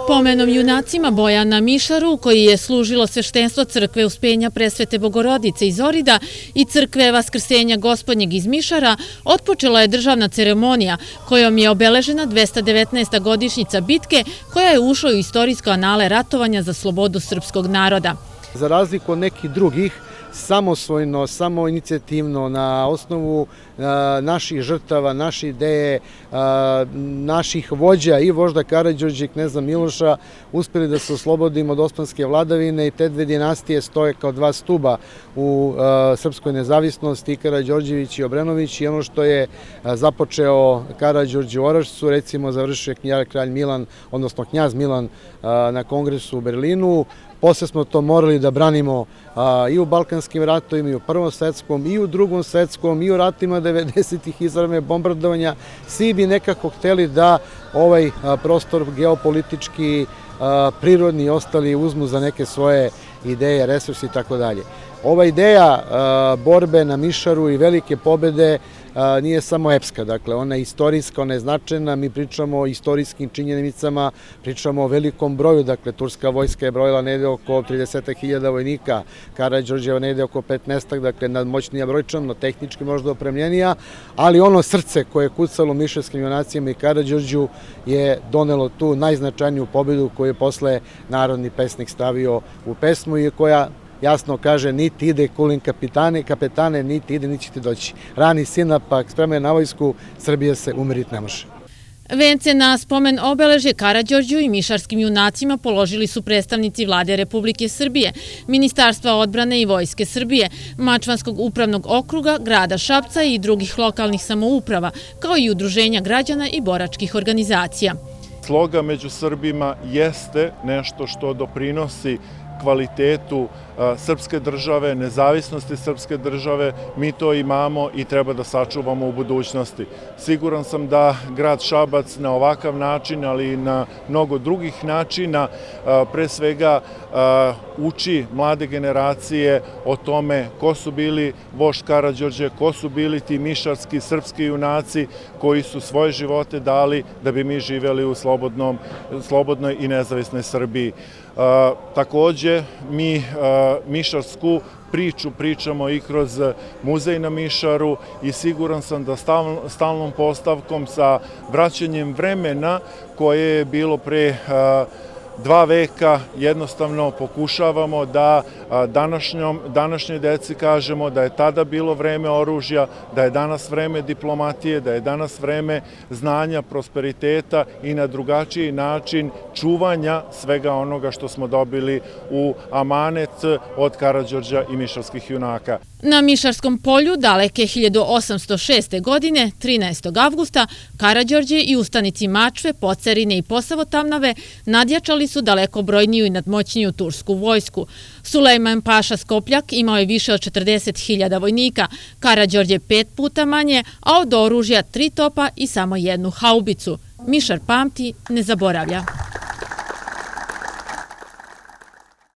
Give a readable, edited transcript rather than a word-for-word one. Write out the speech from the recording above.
Pomenom junacima boja na Mišaru, koji je služilo sveštenstvo crkve Uspenja Presvete Bogorodice iz Orida i crkve Vaskrsenja Gospodnjeg iz Mišara, otpočela je državna ceremonija kojom je obeležena 219. godišnjica bitke koja je ušla u istorijske anale ratovanja za slobodu srpskog naroda. Za razliku od nekih drugih, samosvojno, samoinicijativno, na osnovu naših žrtava, naše ideje, naših vođa i vožda Karađorđa i kneza Miloša uspjeli da se oslobodimo od osmanske vladavine i te dve dinastije stoje kao dva stuba u srpskoj nezavisnosti, i Karađorđević i Obrenović, i ono što je započeo Karađorđe u Orašcu, recimo završio kralj Milan, odnosno knjaz Milan na kongresu u Berlinu. Posle smo to morali da branimo i u Balkanskim ratovima, i u Prvom svetskom, i u Drugom svetskom, i u ratima 90-ih izravne bombardovanja. Svi bi nekako hteli da ovaj prostor geopolitički, prirodni i ostali uzmu za neke svoje ideje, resursi i tako dalje. Ova ideja borbe na Mišaru i velike pobede nije samo epska, dakle ona je istorijska, ona je značajna, mi pričamo o istorijskim činjenicama, pričamo o velikom broju, dakle turska vojska je brojila negde oko 30.000 vojnika, Karađorđeva negde oko 15, dakle nadmoćnija brojčano, tehnički možda opremljenija, ali ono srce koje je kucalo mišarskim junacima i Karađorđu je donelo tu najznačajniju pobedu koju je posle narodni pesnik stavio u pesmu i koja jasno kaže: niti ide kulin kapetane, niti ide, niti ćete doći. Rani sina, pa spremaj na vojsku, Srbija se umirit ne može. Vence na spomen obeležje Karađorđu i mišarskim junacima položili su predstavnici Vlade Republike Srbije, Ministarstva odbrane i Vojske Srbije, Mačvanskog upravnog okruga, grada Šapca i drugih lokalnih samouprava, kao i udruženja građana i boračkih organizacija. Sloga među Srbima jeste nešto što doprinosi kvalitetu srpske države, nezavisnosti srpske države. Mi to imamo i treba da sačuvamo u budućnosti. Siguran sam da grad Šabac na ovakav način, ali i na mnogo drugih načina, pre svega uči mlade generacije o tome ko su bili vožd Karađorđe, ko su bili ti mišarski srpski junaci koji su svoje živote dali da bi mi živjeli u slobodnoj i nezavisnoj Srbiji. Takođe, mi mišarsku priču pričamo i kroz muzej na Mišaru i siguran sam da stalnom postavkom sa vraćanjem vremena koje je bilo pre 2 veka jednostavno pokušavamo da današnjoj deci kažemo da je tada bilo vreme oružja, da je danas vreme diplomatije, da je danas vreme znanja, prosperiteta i na drugačiji način čuvanja svega onoga što smo dobili u amanet od Karađorđa i mišarskih junaka. Na Mišarskom polju daleke 1806. godine, 13. avgusta, Karađorđe i ustanici Mačve, Pocerine i Posavo-Tamnave nadjačali su daleko brojniju i nadmoćniju tursku vojsku. Sulejman Paša Skopljak imao je više od 40.000 vojnika, Karađorđe 5 puta manje, a od oružja 3 topa i samo 1 haubicu. Mišar pamti, ne zaboravlja.